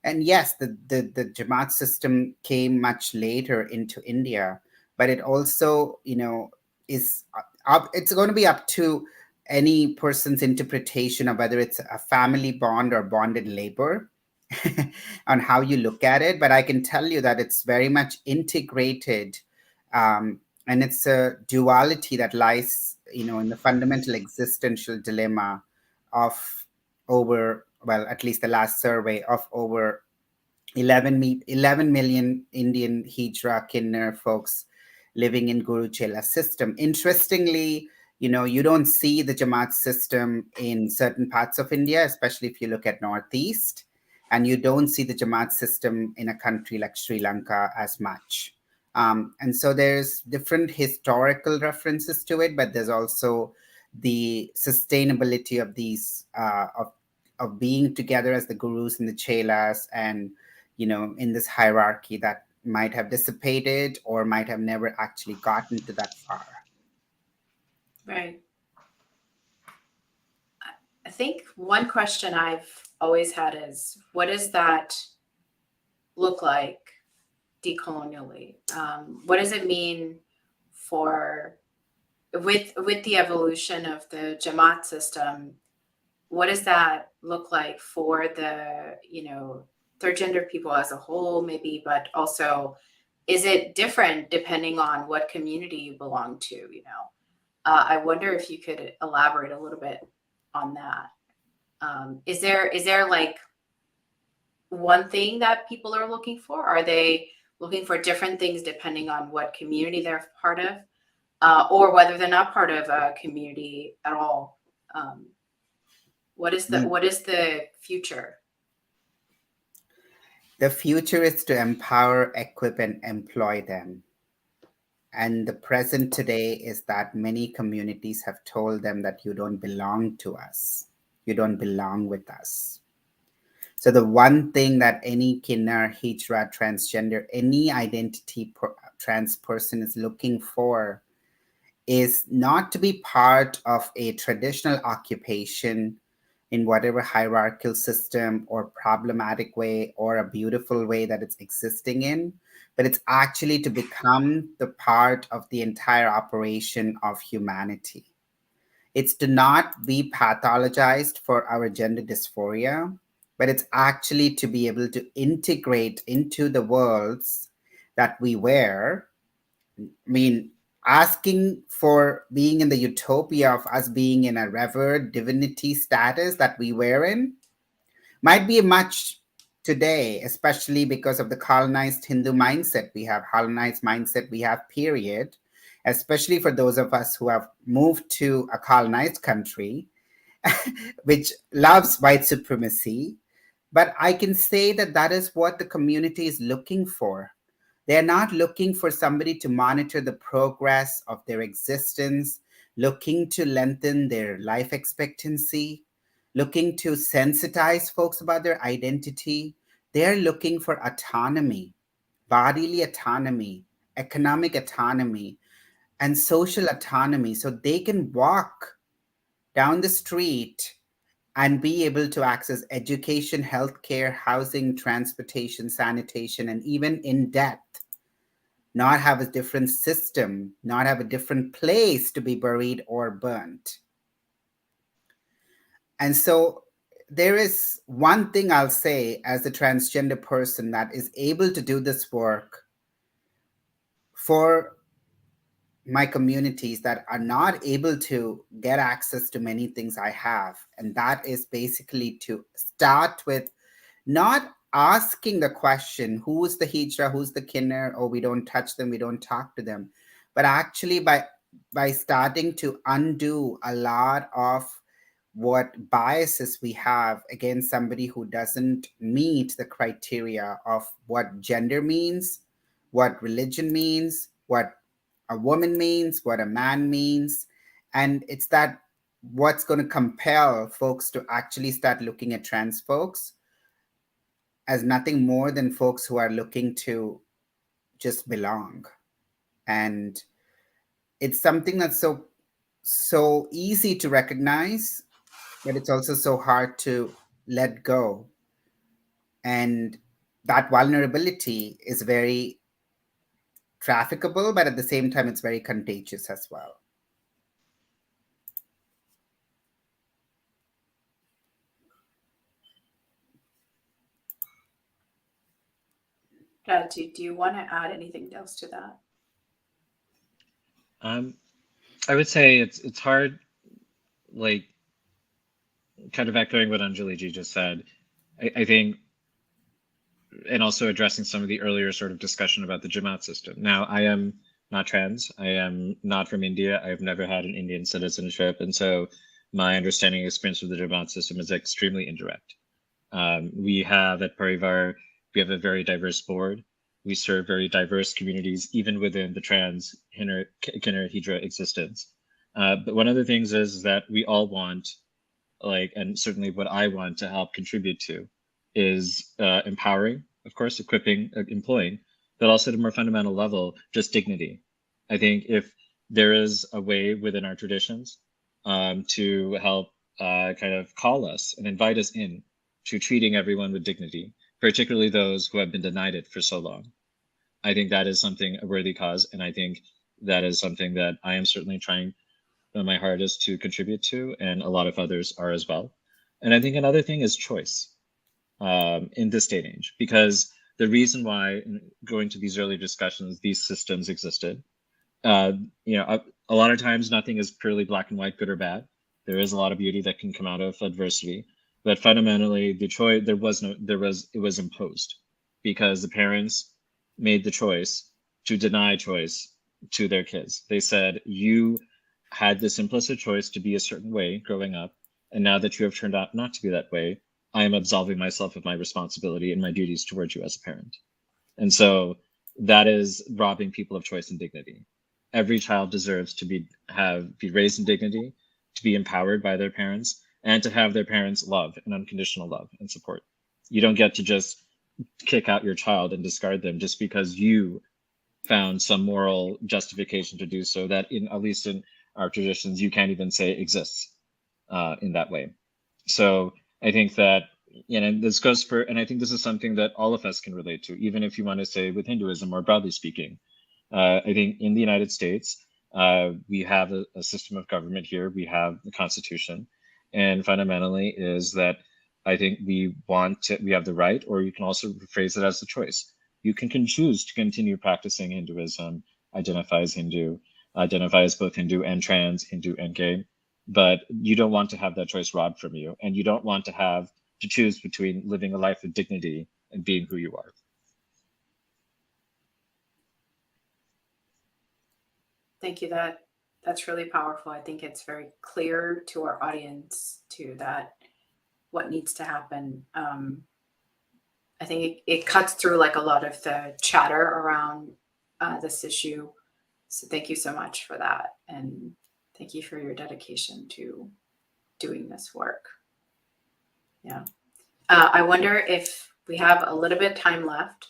And yes, the Jamaat system came much later into India, but it also, is it's going to be up to any person's interpretation of whether it's a family bond or bonded labor on how you look at it. But I can tell you that it's very much integrated, and it's a duality that lies, in the fundamental existential dilemma of at least the last survey of over 11 million Indian Hijra Kinnar folks living in Guru Chela system. Interestingly, you don't see the Jamaat system in certain parts of India, especially if you look at Northeast, and you don't see the Jamaat system in a country like Sri Lanka as much. And so there's different historical references to it, but there's also the sustainability of these of being together as the gurus and the chelas, and in this hierarchy that might have dissipated or might have never actually gotten to that far. Right. I think one question I've always had is, what does that look like decolonially? What does it mean with the evolution of the Jamaat system? What does that look like for the, third gender people as a whole, maybe, but also, is it different depending on what community you belong to? I wonder if you could elaborate a little bit on that. Is there like one thing that people are looking for? Are they looking for different things depending on what community they're part of, or whether they're not part of a community at all? What is the future? The future is to empower, equip, and employ them. And the present today is that many communities have told them that you don't belong to us. You don't belong with us. So the one thing that any Kinnar, Hijra, transgender, any identity trans person is looking for is not to be part of a traditional occupation in whatever hierarchical system or problematic way or a beautiful way that it's existing in, but it's actually to become the part of the entire operation of humanity. It's to not be pathologized for our gender dysphoria, but it's actually to be able to integrate into the worlds that we wear. I mean, asking for being in the utopia of us being in a revered divinity status that we were in might be much today, especially because of the colonized Hindu mindset we have, colonized mindset we have, period, especially for those of us who have moved to a colonized country, which loves white supremacy. But I can say that that is what the community is looking for. They're not looking for somebody to monitor the progress of their existence, looking to lengthen their life expectancy, looking to sensitize folks about their identity. They're looking for autonomy, bodily autonomy, economic autonomy, and social autonomy so they can walk down the street and be able to access education, healthcare, housing, transportation, sanitation, and even in depth, not have a different system, not have a different place to be buried or burnt. And so there is one thing I'll say as a transgender person that is able to do this work for my communities that are not able to get access to many things I have. And that is basically to start with not asking the question, who's the Hijra, who's the Kinnar, oh, we don't touch them, we don't talk to them, but actually by starting to undo a lot of what biases we have against somebody who doesn't meet the criteria of what gender means, what religion means, what a woman means, what a man means. And it's that what's going to compel folks to actually start looking at trans folks as nothing more than folks who are looking to just belong. And it's something that's so easy to recognize, but it's also so hard to let go. And that vulnerability is very trafficable, but at the same time, it's very contagious as well. Gratitude. Do you want to add anything else to that? I would say it's hard, like kind of echoing what Anjali ji just said. I think, and also addressing some of the earlier sort of discussion about the Jamaat system. Now, I am not trans. I am not from India. I've never had an Indian citizenship, and so my understanding and experience with the Jamaat system is extremely indirect. We have at Parivar, we have a very diverse board. We serve very diverse communities, even within the trans Kinnar Hijra existence. But one of the things is that we all want, like, and certainly what I want to help contribute to is empowering, of course, equipping, employing, but also at a more fundamental level, just dignity. I think if there is a way within our traditions to help kind of call us and invite us in to treating everyone with dignity, particularly those who have been denied it for so long. I think that is something, a worthy cause, and I think that is something that I am certainly trying my hardest to contribute to, and a lot of others are as well. And I think another thing is choice in this day and age, because the reason why, going to these early discussions, these systems existed, a lot of times nothing is purely black and white, good or bad. There is a lot of beauty that can come out of adversity, but fundamentally the choice, it was imposed because the parents made the choice to deny choice to their kids. They said, you had this implicit choice to be a certain way growing up, and now that you have turned out not to be that way, I am absolving myself of my responsibility and my duties towards you as a parent. And so that is robbing people of choice and dignity. Every child deserves to be raised in dignity, to be empowered by their parents, and to have their parents' love and unconditional love and support. You don't get to just kick out your child and discard them just because you found some moral justification to do so that, at least in our traditions, you can't even say exists in that way. So I think that, this goes for, and I think this is something that all of us can relate to, even if you want to say with Hinduism, more broadly speaking. I think in the United States, we have a system of government here. We have the Constitution, and fundamentally is that I think we have the right, or you can also rephrase it as the choice. You can choose to continue practicing Hinduism, identify as Hindu, identify as both Hindu and trans, Hindu and gay, but you don't want to have that choice robbed from you, and you don't want to have to choose between living a life of dignity and being who you are. Thank you. That's really powerful. I think it's very clear to our audience too that what needs to happen. I think it cuts through like a lot of the chatter around this issue. So thank you so much for that, and thank you for your dedication to doing this work. Yeah. I wonder if we have a little bit of time left.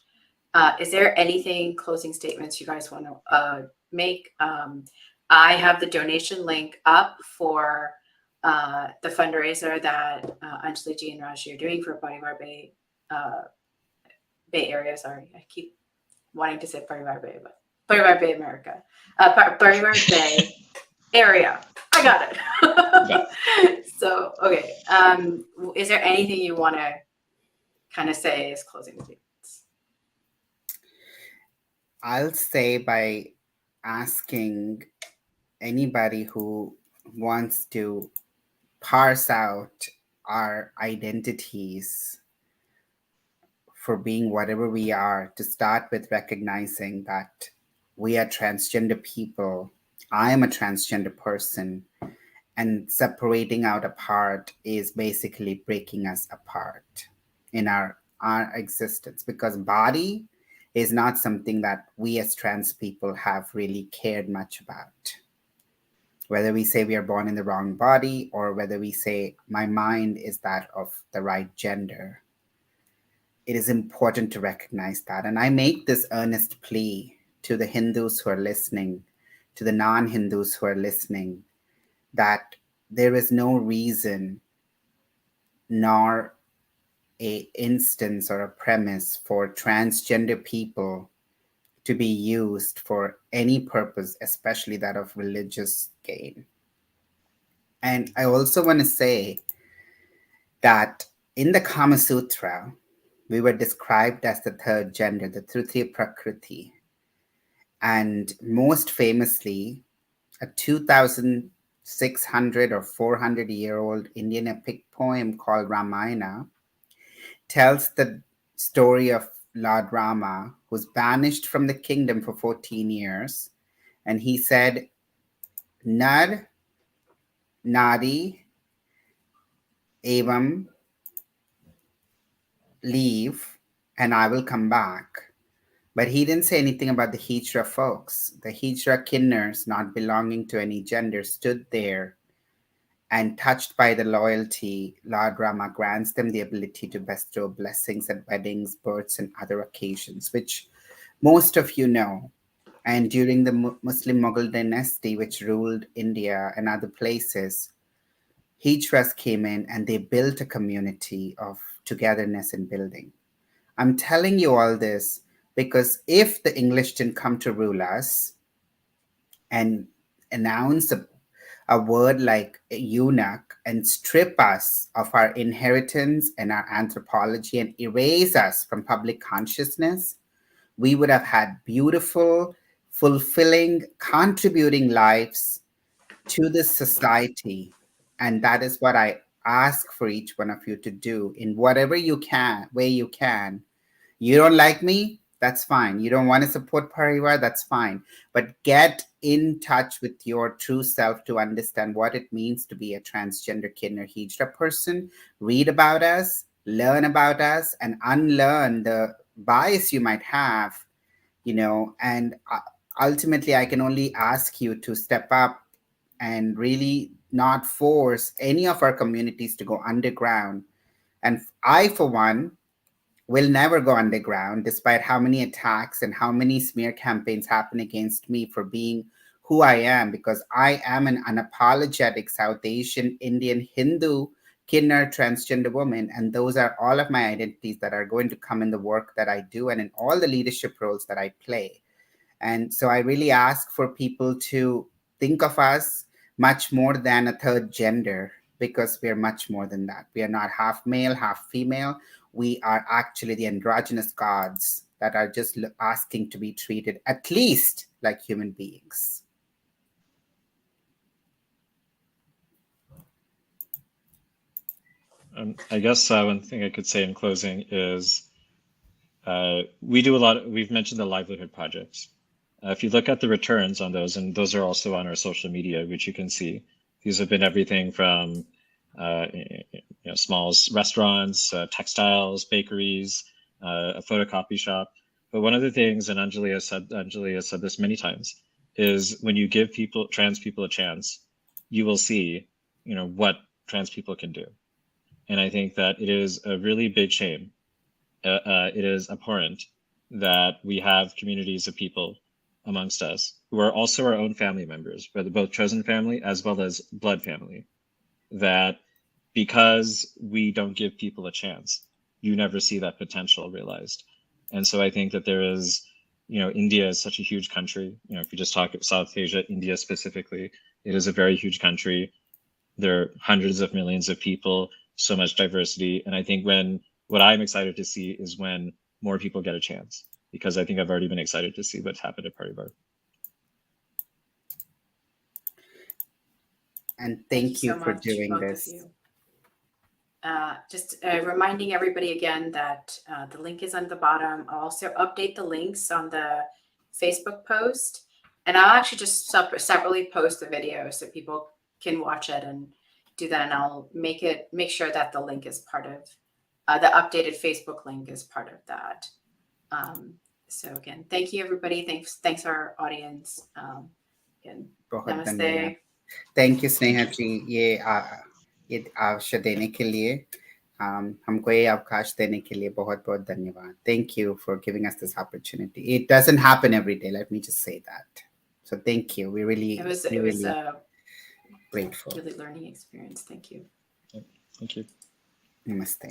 Is there anything, closing statements you guys want to make? I have the donation link up for the fundraiser that Anjali Ji and Raj are doing for Parivar Bay, Bay Area. Sorry, I keep wanting to say Parivar Bay, but Parivar Bay, America. Parivar Bay area. I got it. So, okay. Is there anything you want to kind of say as closing statements? I'll say by asking anybody who wants to parse out our identities for being whatever we are, to start with recognizing that we are transgender people. I am a transgender person, and separating out a part is basically breaking us apart in our existence, because body is not something that we as trans people have really cared much about. Whether we say we are born in the wrong body, or whether we say my mind is that of the right gender, it is important to recognize that. And I make this earnest plea to the Hindus who are listening, to the non-Hindus who are listening, that there is no reason nor a instance or a premise for transgender people to be used for any purpose, especially that of religious gain. And I also want to say that in the Kama Sutra, we were described as the third gender, the Tritiya Prakriti. And most famously, a 2,600 or 400-year-old Indian epic poem called Ramayana tells the story of Lord Rama, who's banished from the kingdom for 14 years. And he said, Nar, Nadi, Evam, leave, and I will come back. But he didn't say anything about the Hijra folks. The Hijra Kinnars, not belonging to any gender, stood there, and touched by the loyalty, Lord Rama grants them the ability to bestow blessings at weddings, births, and other occasions, which most of you know. And during the Muslim Mughal dynasty, which ruled India and other places, Hijras came in and they built a community of togetherness and building. I'm telling you all this because if the English didn't come to rule us and announce a word like eunuch and strip us of our inheritance and our anthropology and erase us from public consciousness, we would have had beautiful, fulfilling, contributing lives to this society. And that is what I ask for each one of you to do in whatever you can, way you can. You don't like me? That's fine. You don't want to support Parivar? That's fine. But get in touch with your true self to understand what it means to be a transgender Kinnar Hijra person. Read about us, learn about us, and unlearn the bias you might have, and ultimately I can only ask you to step up and really not force any of our communities to go underground. And I, for one, will never go underground, despite how many attacks and how many smear campaigns happen against me for being who I am, because I am an unapologetic South Asian, Indian, Hindu, Kinnar, transgender woman. And those are all of my identities that are going to come in the work that I do and in all the leadership roles that I play. And so I really ask for people to think of us much more than a third gender, because we are much more than that. We are not half male, half female. We are actually the androgynous gods that are just asking to be treated at least like human beings. I guess one thing I could say in closing is we do a lot. We've mentioned the livelihood projects. If you look at the returns on those, and those are also on our social media, which you can see, these have been everything from small restaurants, textiles, bakeries, a photocopy shop. But one of the things, and Anjali has said this many times, is when you give trans people a chance, you will see, what trans people can do. And I think that it is a really big shame. It is abhorrent that we have communities of people amongst us who are also our own family members, whether both chosen family as well as blood family, that because we don't give people a chance, you never see that potential realized. And so I think that there is, India is such a huge country. If you just talk about South Asia, India specifically, it is a very huge country. There are hundreds of millions of people, so much diversity. And I think what I'm excited to see is when more people get a chance, because I think I've already been excited to see what's happened at Parivar. And thank you so for much, doing both this. of you. Just reminding everybody again that the link is on the bottom. I'll also update the links on the Facebook post, and I'll actually just separately post the video so people can watch it and do that. And I'll make sure that the link is part of the updated Facebook link is part of that. So again, thank you everybody. Thanks our audience. Again, namaste. Thank you Sneha जी ये अवसर देने के लिए हमको ये अवकाश देने के लिए बहुत बहुत धन्यवाद. Thank you for giving us this opportunity. It doesn't happen every day. Let me just say that. So thank you. It was a grateful, really learning experience. Thank you. Thank you. Namaste.